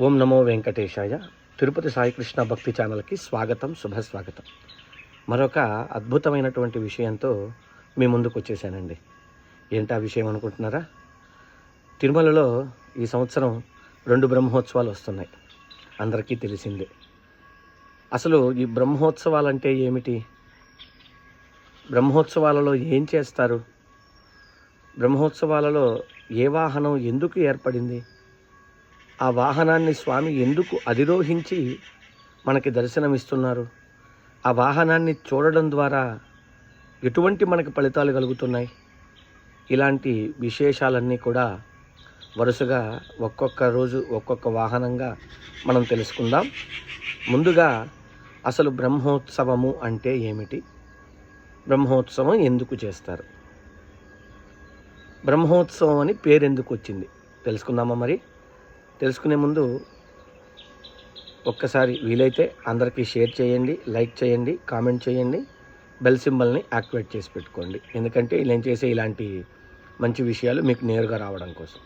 ఓం నమో వెంకటేశాయ. తిరుపతి సాయికృష్ణ భక్తి ఛానల్కి స్వాగతం, శుభస్వాగతం. మరొక అద్భుతమైనటువంటి విషయంతో మీ ముందుకు వచ్చేసానండి. ఏంటా విషయం అనుకుంటున్నారా? తిరుమలలో ఈ సంవత్సరం 2 బ్రహ్మోత్సవాలు వస్తున్నాయి, అందరికీ తెలిసిందే. అసలు ఈ బ్రహ్మోత్సవాలంటే ఏమిటి? బ్రహ్మోత్సవాలలో ఏం చేస్తారు? బ్రహ్మోత్సవాలలో ఏ వాహనం ఎందుకు ఏర్పడింది? ఆ వాహనాన్ని స్వామి ఎందుకు అధిరోహించి మనకి దర్శనమిస్తున్నారు? ఆ వాహనాన్ని చూడడం ద్వారా ఎటువంటి మనకి ఫలితాలు కలుగుతున్నాయి? ఇలాంటి విశేషాలన్నీ కూడా వరుసగా ఒక్కొక్క రోజు ఒక్కొక్క వాహనంగా మనం తెలుసుకుందాం. ముందుగా అసలు బ్రహ్మోత్సవము అంటే ఏమిటి? బ్రహ్మోత్సవం ఎందుకు చేస్తారు? బ్రహ్మోత్సవం అని పేరు ఎందుకు వచ్చింది తెలుసుకుందామా? మరి తెలుసుకునే ముందు ఒక్కసారి వీలైతే అందరికీ షేర్ చేయండి, లైక్ చేయండి, కామెంట్ చేయండి, బెల్ సింబల్ని యాక్టివేట్ చేసి పెట్టుకోండి. ఎందుకంటే నేను చేసే ఇలాంటి మంచి విషయాలు మీకు నేరుగా రావడం కోసం.